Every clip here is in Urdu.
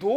2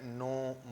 9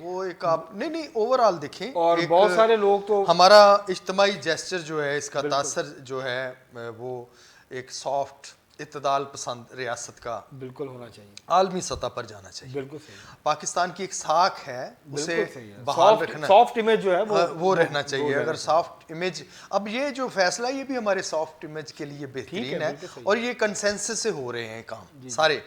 وہ ایک آپ نہیں اوور آل دیکھیں، اور بہت سارے لوگ تو ہمارا اجتماعی جیسچر جو ہے اس کا تاثر جو ہے وہ ایک سافٹ اعتدال پسند ریاست کا بالکل ہونا چاہیے، عالمی سطح پر جانا چاہیے. بالکل صحیح، پاکستان کی ایک ساکھ ہے اسے بحال رکھنا، سافٹ امیج جو ہے وہ رہنا چاہیے. اگر سافٹ امیج، اب یہ جو فیصلہ یہ بھی ہمارے سافٹ امیج کے لیے بہترین ہے، اور یہ کنسنسس سے ہو رہے ہیں کام سارے.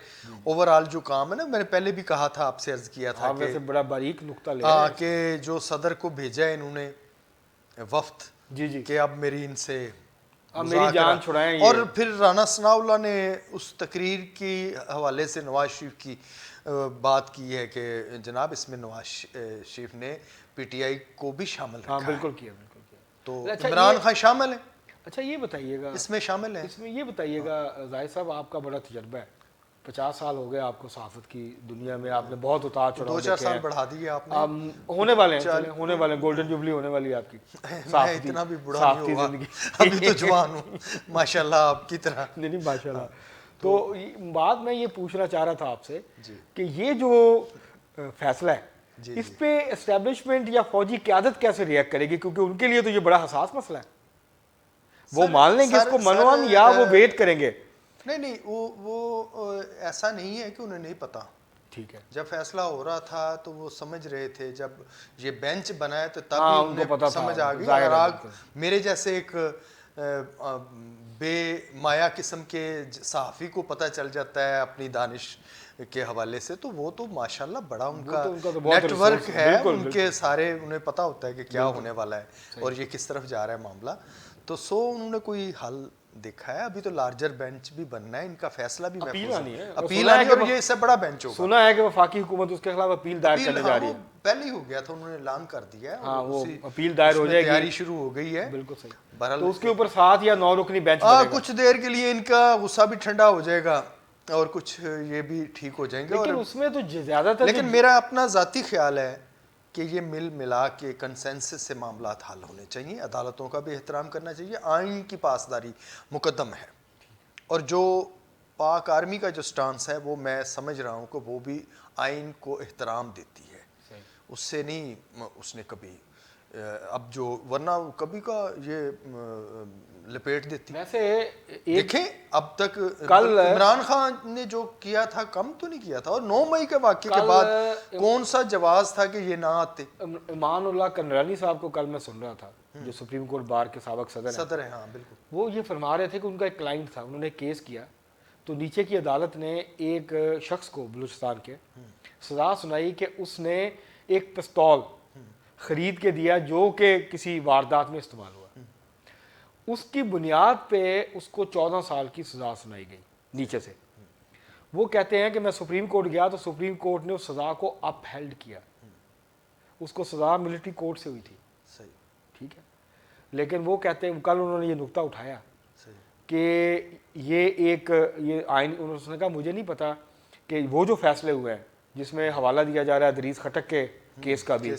اوور آل جو کام ہے نا، میں نے پہلے بھی کہا تھا، آپ سے عرض کیا تھا کہ بڑا باریک نقطہ لے کہ جو صدر کو بھیجا ہے انہوں نے وفد، کہ اب میری ان سے میری جان چھڑائیں. اور پھر رانا ثناء اللہ نے اس تقریر کی حوالے سے نواز شریف کی بات کی ہے کہ جناب اس میں نواز شریف نے پی ٹی آئی کو بھی شامل رکھا ہے. بالکل کیا، بالکل کیا. تو عمران خان شامل ہیں. اچھا یہ بتائیے گا، اس میں شامل ہیں، اس میں یہ بتائیے گا زاہد صاحب، آپ کا بڑا تجربہ ہے، 50 سال ہو گئے آپ کو صحافت کی دنیا میں، آپ نے بہت اتار چڑھاؤ دیکھے ہیں. 2-4 سال بڑھا دیے آپ نے. ہونے والے ہیں، ہونے والے ہیں، گولڈن جوبلی ہونے والی ہے آپ کی. میں اتنا بھی بڑا نہیں ہوا، ابھی تو جوان ہوں ماشاءاللہ آپ کی طرح. نہیں ماشاءاللہ. تو بات میں یہ پوچھنا چاہ رہا تھا آپ سے کہ یہ جو فیصلہ ہے اس پہ اسٹیبلشمنٹ یا فوجی قیادت کیسے ریئیکٹ کرے گی، کیونکہ ان کے لیے تو یہ بڑا حساس مسئلہ ہے. وہ مان لیں گے اس کو منوان، یا وہ ویٹ کریں گے؟ نہیں وہ ایسا نہیں ہے کہ انہیں نہیں پتا. ٹھیک ہے، جب فیصلہ ہو رہا تھا تو وہ سمجھ رہے تھے، جب یہ بینچ بنا ہے تو تب ہی انہیں سمجھ آ گئی. اور میرے جیسے ایک بے مایا قسم کے صحافی کو پتہ چل جاتا ہے اپنی دانش کے حوالے سے، تو وہ تو ماشاءاللہ بڑا ان کا نیٹ ورک ہے، ان کے سارے انہیں پتہ ہوتا ہے کہ کیا ہونے والا ہے اور یہ کس طرف جا رہا ہے معاملہ. تو انہوں نے کوئی حل دیکھا ہے. ابھی تو لارجر بینچ بھی بننا ہے، ان کا فیصلہ بھی اپیل آنی ہے، اپیل آنی ہے، اور یہ اس سے بڑا بینچ ہوگا. سنا ہے کہ وفاقی حکومت اس کے خلاف اپیل دائر کرنے جا رہی ہے. پہلے ہی ہو گیا تھا، انہوں نے اعلان کر دیا ہے، وہ اپیل دائر ہو جائے گی، تیاری شروع ہو گئی ہے. بالکل صحیح. تو اس کے اوپر 7 یا 9 رکنی بینچ بنے گا. کچھ دیر کے لیے ان کا غصہ بھی ٹھنڈا ہو جائے گا اور کچھ یہ بھی ٹھیک ہو جائیں گے. لیکن اس میں تو زیادہ تر، لیکن میرا اپنا ذاتی خیال ہے کہ یہ مل ملا کے کنسنسس سے معاملات حل ہونے چاہیے. عدالتوں کا بھی احترام کرنا چاہیے، آئین کی پاسداری مقدم ہے. اور جو پاک آرمی کا جو سٹانس ہے وہ میں سمجھ رہا ہوں کہ وہ بھی آئین کو احترام دیتی ہے. اس سے نہیں اس نے کبھی اب جو ورنہ کبھی کا یہ لپیٹ دیتی. ویسے دیکھیں اب تک عمران خان نے جو کیا تھا کم تو نہیں کیا تھا، اور 9 مئی کے واقعے کے بعد کون سا جواز تھا کہ یہ نہ آتے. امان اللہ کنرانی صاحب کو کل میں سن رہا تھا، جو سپریم کورٹ بار کے سابق صدر ہیں. ہاں بالکل. وہ یہ فرما رہے تھے کہ ان کا ایک کلائنٹ تھا، انہوں نے کیس کیا تو نیچے کی عدالت نے ایک شخص کو بلوچستان کے سزا سنائی کہ اس نے ایک پستول خرید کے دیا جو کہ کسی واردات میں استعمال ہوا. اس کی بنیاد پہ اس کو 14 سال کی سزا سنائی گئی نیچے سے. وہ کہتے ہیں کہ میں سپریم کورٹ گیا تو سپریم کورٹ نے اس سزا کو اپ ہیلڈ کیا. اس کو سزا ملٹری کورٹ سے ہوئی تھی. صحیح. ٹھیک ہے. لیکن وہ کہتے ہیں، کل انہوں نے یہ نقطہ اٹھایا کہ یہ آئین، انہوں نے کہا مجھے نہیں پتا کہ وہ جو فیصلے ہوئے ہیں جس میں حوالہ دیا جا رہا ہے ادریس خٹک کے کیس کا بھی،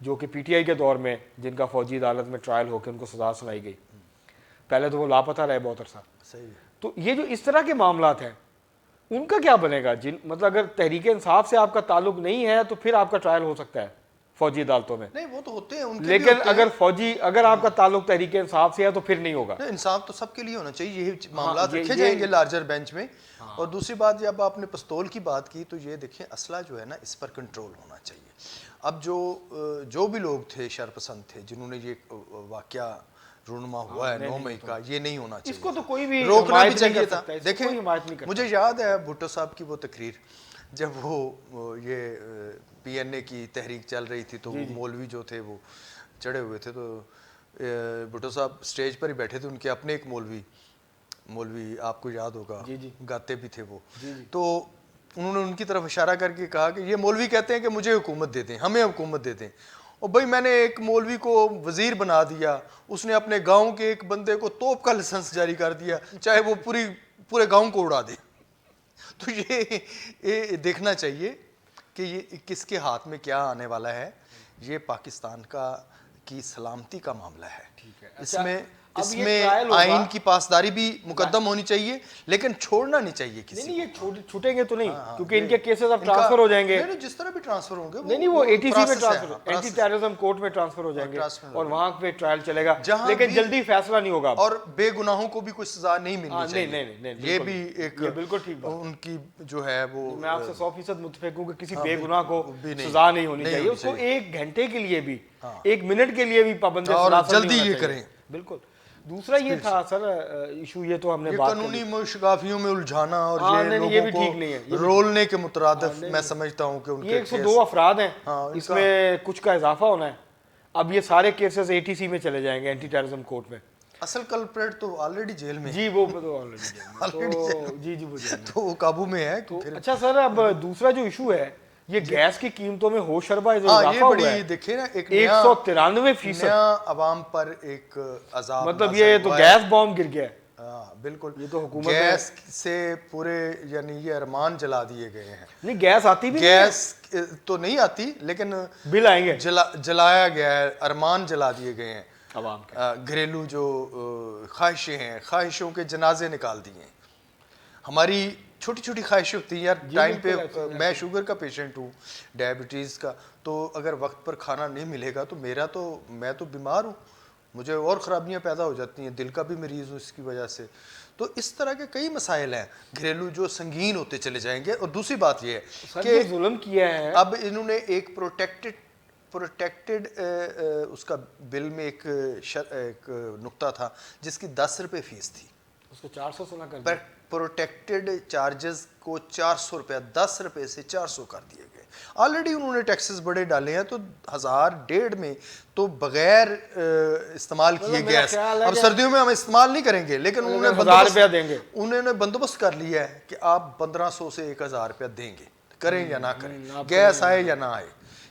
جو کہ پی ٹی آئی کے دور میں جن کا فوجی عدالت میں ٹرائل ہو کے ان کو سزا سنائی گئی، پہلے تو وہ لاپتہ رہے بہت عرصہ. تو یہ جو اس طرح کے معاملات ہیں ان کا کیا بنے گا؟ مطلب اگر تحریک انصاف سے آپ کا تعلق نہیں ہے تو پھر آپ کا ٹرائل ہو سکتا ہے فوجی عدالتوں میں. نہیں وہ تو ہوتے ہیں ان کے، لیکن اگر آپ کا تعلق تحریک انصاف سے ہے تو پھر نہیں ہوگا. انصاف تو سب کے لیے ہونا چاہیے، یہی معاملات رکھے جائیں گے لارجر بینچ میں. اور دوسری بات، جب آپ نے پستول کی بات کی تو یہ دیکھیں اسلحہ جو ہے نا اس پر کنٹرول ہونا چاہیے. اب جو بھی لوگ تھے شرپسند تھے جنہوں نے یہ واقعہ رونما ہوا ہے 9 مئی کا، یہ نہیں ہونا چاہیے. اس کو تو کوئی بھی روکنا بھی چاہیے تھا. دیکھیں مجھے یاد ہے بھٹو صاحب کی وہ تقریر، جب وہ یہ پی این اے کی تحریک چل رہی تھی تو مولوی جو تھے وہ چڑھے ہوئے تھے، تو بھٹو صاحب اسٹیج پر ہی بیٹھے تھے. ان کے اپنے ایک مولوی آپ کو یاد ہوگا، گاتے بھی تھے وہ. تو انہوں نے ان کی طرف اشارہ کر کے کہا کہ یہ مولوی کہتے ہیں کہ مجھے حکومت دے دیں، ہمیں حکومت دے دیں. اور بھائی میں نے ایک مولوی کو وزیر بنا دیا، اس نے اپنے گاؤں کے ایک بندے کو توپ کا لائسنس جاری کر دیا، چاہے وہ پورے گاؤں کو اڑا دے. تو یہ دیکھنا چاہیے کہ یہ کس کے ہاتھ میں کیا آنے والا ہے. یہ پاکستان کی سلامتی کا معاملہ ہے. اس میں اس میں آئین کی پاسداری بھی مقدم ہونی چاہیے، لیکن چھوڑنا نہیں چاہیے کسی نہیں، یہ چھوٹیں گے تو نہیں، کیونکہ ان کے کیسز اب ٹرانسفر ہو جائیں گے، جس طرح بھی ٹرانسفر ہوں گے، نہیں وہ ATC میں ٹرانسفر، اینٹی ٹیررزم کورٹ میں ٹرانسفر ہو جائیں گے اور وہاں پہ ٹرائل چلے گا، لیکن جلدی فیصلہ نہیں ہوگا، اور بے گناہوں کو بھی کوئی سزا نہیں ملنی چاہیے۔ نہیں، یہ بھی ایک بالکل ٹھیک بات، ان کی جو ہے وہ میں آپ سے 100% متفق ہوں کہ کسی بے گناہ کو سزا نہیں ہونی چاہیے، اس کو 1 گھنٹے کے لیے بھی 1 منٹ کے لیے بھی پابند جلدی یہ کریں۔ بالکل۔ دوسرا یہ تھا سر ایشو، یہ تو ہم نے یہ بات قانونی مشغافیوں میں الجھانا اور یہ بھی ٹھیک نہیں ہے، رولنے کے مترادف میں سمجھتا ہوں کہ ان کے 102 افراد ہیں، اس میں کچھ کا اضافہ ہونا ہے، اب یہ سارے کیسز ATC میں چلے جائیں گے، اینٹی ٹیررزم کورٹ میں۔ اصل کلپریٹ تو آلریڈی جیل میں، جی وہ تو آلریڈی جی وہ جیل میں، تو وہ قابو میں ہے۔ اچھا سر، اب دوسرا جو ایشو ہے، یہ گیس کی قیمتوں میں ہوش ربا اضافہ ہوا ہے، دیکھیں نا، 193%، نیا عوام پر ایک عذاب، مطلب یہ تو گیس بام گر گیا ہے۔ بالکل، یہ تو حکومت گیس سے پورے یعنی یہ ارمان جلا دیے گئے ہیں۔ نہیں گیس آتی بھی گیس تو نہیں آتی، لیکن بل آئیں گے، جلایا گیا ہے، ارمان جلا دیے گئے ہیں عوام کے، گھریلو جو خواہشیں ہیں، خواہشوں کے جنازے نکال دیے ہیں۔ ہماری چھوٹی چھوٹی خواہشیں ہوتی ہیں یار، ٹائم پہ، میں شوگر کا پیشنٹ ہوں، ڈائبٹیز کا، تو اگر وقت پر کھانا نہیں ملے گا تو میں تو بیمار ہوں، مجھے اور خرابیاں پیدا ہو جاتی ہیں، دل کا بھی مریض ہوں اس کی وجہ سے۔ تو اس طرح کے کئی مسائل ہیں گھریلو جو سنگین ہوتے چلے جائیں گے۔ اور دوسری بات یہ ہے کہ ظلم کیا ہے، اب انہوں نے ایک پروٹیکٹڈ اس کا بل میں ایک نقطہ تھا جس کی 10 روپے فیس تھی، اس کو 400 سنا کر دیا، پروٹیکٹڈ چارجز کو 400 روپے، 10 روپے سے 400 کر دیے گئے۔ آلریڈی انہوں نے ٹیکسز بڑے ڈالے ہیں، تو 1000-1,500 میں تو بغیر استعمال کیے گیس، اور سردیوں میں ہم استعمال نہیں کریں گے، لیکن انہوں نے 1000 روپیہ دیں گے، انہوں نے بندوبست کر لیا ہے کہ آپ 1500 سے 1000 روپیہ دیں گے، کریں یا نہ کریں، گیس آئے یا نہ آئے۔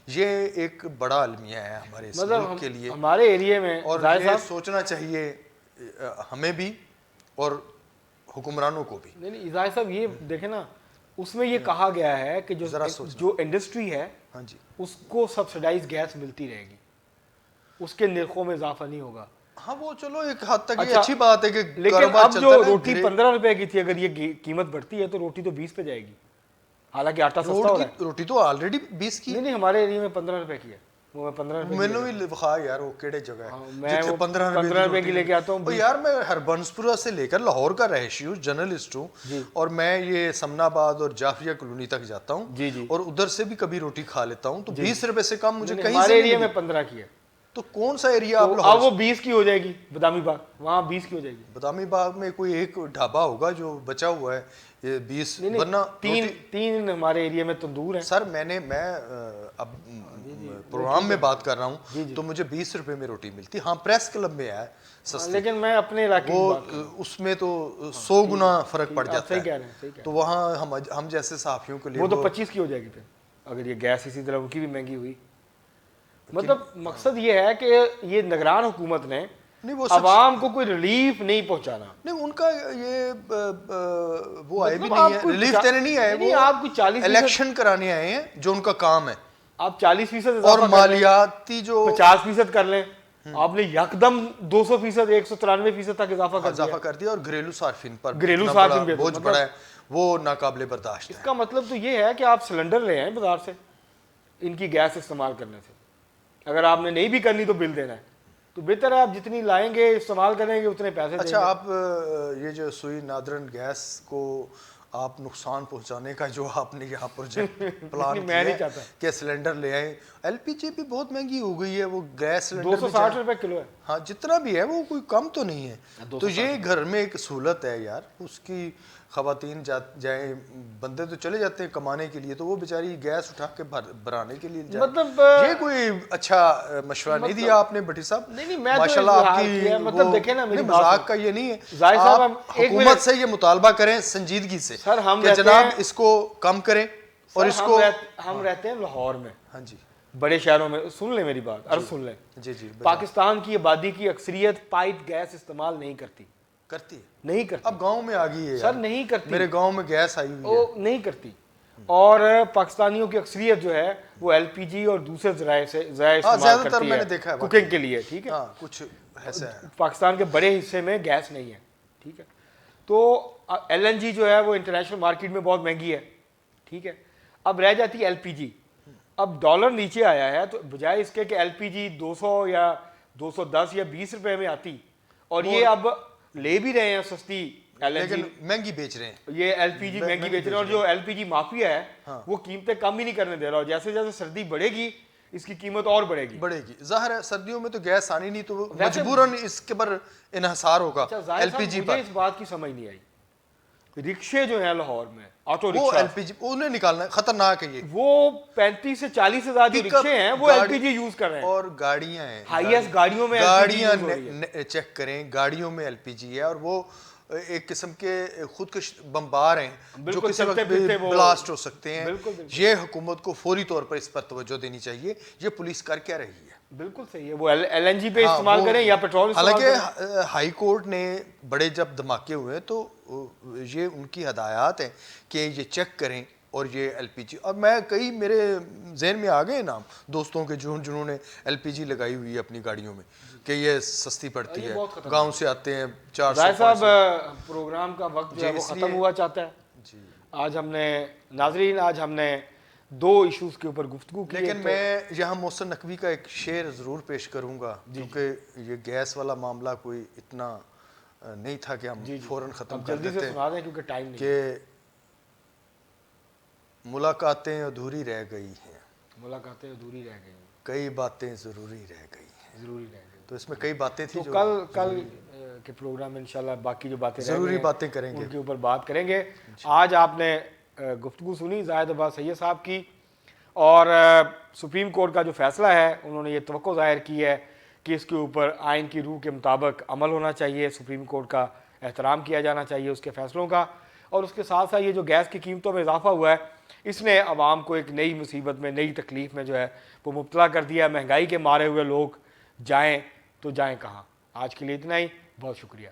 یہ ایک بڑا المیہ ہے ہمارے اس ملک کے لیے، ہمارے ایریے میں، اور یہ سوچنا چاہیے ہمیں بھی اور حکمرانوں کو بھی۔ نہیں اظہار صاحب، یہ دیکھیں نا، اس میں یہ کہا گیا ہے کہ جو انڈسٹری ہے اس کو سبسڈائز گیس ملتی رہے گی، اس کے نرخوں میں اضافہ نہیں ہوگا۔ ہاں وہ چلو ایک حد تک یہ اچھی بات ہے کہ لیکن اب جو روٹی 15 روپے کی تھی، اگر یہ قیمت بڑھتی ہے تو روٹی تو 20 پہ جائے گی، حالانکہ آٹا سستا ہو رہا ہے۔ روٹی تو آلریڈی 20 کی، نہیں ہمارے ایریے میں 15 روپے کی ہے، وہ میں 15 روپے، میں نے بھی لکھا یار وہ کیڑے جگہ ہے، میں 15 روپے کی لے کے آتا ہوں یار۔ میں ہربنسپورہ سے لے کر لاہور کا رہائشی ہوں، جرنلسٹ ہوں، اور میں یہ سمنا آباد اور جعفریہ کالونی تک جاتا ہوں، اور ادھر سے بھی کبھی روٹی کھا لیتا ہوں، تو 20 روپے سے کم مجھے کہیں ہمارے ایریے میں 15 کی ہے۔ تو کون سا ایریا؟ اب وہ 20 کی ہو جائے گی، بادامی باغ وہاں 20 کی ہو جائے گی۔ بادامی باغ میں کوئی ایک ڈھابا ہوگا جو بچا ہوا ہے، یہ 20، ورنہ تین ہمارے ایریا میں تندور ہیں۔ سر میں اب پروگرام میں بات کر رہا ہوں تو مجھے 20 روپے میں روٹی ملتی، ہاں پریس کلب میں ہے سستی، لیکن میں اپنے علاقے وہ اس میں تو 100 گنا فرق پڑ جاتا ہے، تو وہاں ہم جیسے صحافیوں کے لیے وہ تو 25 کی ہو جائے گی پھر، اگر یہ گیس اسی طرح ان کی بھی مہنگی ہوئی۔ مطلب مقصد یہ ہے کہ یہ نگران حکومت نے عوام کو کوئی ریلیف نہیں پہنچانا، نہیں ان کا یہ وہ آئے بھی نہیں ہے، ریلیف دینے نہیں آئے، وہ آپ کو 40 الیکشن کرانے آئے ہیں جو ان کا کام ہے، آپ 40% اور مالیاتی جو 50% کر لیں، آپ نے یکدم 200%، 193% تک اضافہ کر دیا، اور گھریلو صارفین پر بوجھ پڑا ہے، وہ ناقابل برداشت ہے۔ اس کا مطلب تو یہ ہے کہ آپ سلنڈر لے آئیں بازار سے ان کی گیس استعمال کرنے سے، اگر آپ نے نہیں بھی کرنی تو بل دینا ہے، تو بہتر ہے آپ جتنی لائیں گے استعمال کریں گے اتنے پیسے دیں گے۔ اچھا، آپ یہ جو سوئی نادرن گیس کو آپ نقصان پہنچانے کا جو آپ نے یہاں پروجیکٹ پلان کیا ہے کہ سلنڈر لے آئیں، ایل پی جی بھی بہت مہنگی ہو گئی ہے، وہ گیس سلنڈر 260 روپے کلو ہے، ہاں جتنا بھی ہے وہ کوئی کم تو نہیں ہے، تو یہ گھر میں ایک سہولت ہے یار، اس کی خواتین جائیں، بندے تو چلے جاتے ہیں کمانے کے لیے، تو وہ بیچاری گیس اٹھا کے بھرانے کے لیے جائیں، مطلب یہ کوئی اچھا مشورہ نہیں دیا آپ نے بھٹی صاحب، ماشاءاللہ آپ کی، مطلب دیکھیں نا، میری مذاق کا یہ نہیں ہے، آپ حکومت سے یہ مطالبہ کریں سنجیدگی سے کہ جناب اس کو کم کریں، اور اس کو، ہم رہتے ہیں لاہور میں، ہاں جی، بڑے شہروں میں، سن لیں میری بات، عرض سن لیں، جی جی، پاکستان کی آبادی کی اکثریت پائپ گیس استعمال نہیں کرتی، نہیں کرتی، اب گاؤں میں آ گئی ہے سر، نہیں کرتی، میرے گاؤں میں گیس آئی ہوئی ہے، نہیں کرتی، اور پاکستانیوں کی اکثریت جو ہے وہ ایل پی جی اور دوسرے ذرائع استعمال کرتی ہے کوکنگ کے لیے، ٹھیک ہے، کچھ پاکستان کے بڑے حصے میں گیس نہیں ہے، ٹھیک ہے. تو ایل این جی جو ہے وہ انٹرنیشنل مارکیٹ میں بہت مہنگی ہے، ٹھیک ہے. اب رہ جاتی ہے ایل پی جی. اب ڈالر نیچے آیا ہے تو بجائے اس کے کہ ایل پی جی 200 یا 210 یا 20 روپے میں آتی، اور یہ اب لے بھی رہے ہیں سستی ایل این جی، مہنگی بیچ رہے ہیں، یہ ایل پی جی مہنگی بیچ رہے ہیں. اور جو ایل پی جی مافیا ہے وہ قیمتیں کم ہی نہیں کرنے دے رہا، اور جیسے جیسے سردی بڑھے گی اس کی قیمت اور بڑھے گی. ظاہر ہے سردیوں میں تو گیس آنی نہیں، تو مجبوراً اس کے پر انحصار ہوگا ایل پی جی پر. مجھے اس بات کی سمجھ نہیں آئی، رکشے جو ہیں لاہور میں آٹو وہ رکشہ، ایل پی جی انہیں نکالنا ہے، خطرناک ہے یہ. وہ 35 سے 40 ہزار جو رکشے ہیں وہ ایل پی جی یوز کر رہے ہیں، اور گاڑیاں ہیں، ہائی ایس گاڑیوں میں گاڑیاں چیک کریں، گاڑیوں میں ایل پی جی ہے، اور وہ ایک قسم کے خودکش بمبار ہیں جو کسی وقت بلاسٹ ہو سکتے ہیں. یہ حکومت کو فوری طور پر اس پر توجہ دینی چاہیے. یہ پولیس کر کیا رہی ہے؟ بالکل صحیح ہے، وہ ایل این جی پہ استعمال کریں یا پیٹرول استعمال کریں. حالانکہ ہائی کورٹ نے بڑے جب دھماکے ہوئے تو یہ ان کی ہدایات ہیں کہ یہ چیک کریں، اور یہ ایل پی جی. اب میں کئی میرے ذہن میں آ گئے نام دوستوں کے جنہوں نے ایل پی جی لگائی ہوئی ہے اپنی گاڑیوں میں کہ یہ سستی پڑتی ہے، گاؤں سے آتے ہیں. 400 صاحب پروگرام کا وقت جو ہے وہ ختم ہوا چاہتا ہے. آج ہم نے ناظرین ہم نے 2 ایشوز کے اوپر گفتگو کی، لیکن میں یہاں محسن نقوی کا ایک شعر ضرور پیش کروں گا کیونکہ یہ گیس والا معاملہ کوئی اتنا نہیں تھا کہ ہم فوراً ختم کر دیتے ہیں، کیونکہ ٹائم نہیں. کہ ملاقاتیں ادھوری رہ گئی ہیں، ملاقاتیں ادھوری رہ گئی ہیں، کئی باتیں ضروری رہ گئی ہیں. ضروری رہ گئی. تو اس میں کئی باتیں تھیں جو کل کے پروگرام میں انشاءاللہ باقی جو باتیں ضروری باتیں کریں گے، ان کے اوپر بات کریں گے. آج آپ نے گفتگو سنی زاہد عباس سید صاحب کی، اور سپریم کورٹ کا جو فیصلہ ہے انہوں نے یہ توقع ظاہر کی ہے کہ اس کے اوپر آئین کی روح کے مطابق عمل ہونا چاہیے، سپریم کورٹ کا احترام کیا جانا چاہیے اس کے فیصلوں کا. اور اس کے ساتھ ساتھ یہ جو گیس کی قیمتوں میں اضافہ ہوا ہے اس نے عوام کو ایک نئی مصیبت میں، نئی تکلیف میں جو ہے وہ مبتلا کر دیا. مہنگائی کے مارے ہوئے لوگ جائیں تو جائیں کہاں. آج کے لیے اتنا ہی، بہت شکریہ.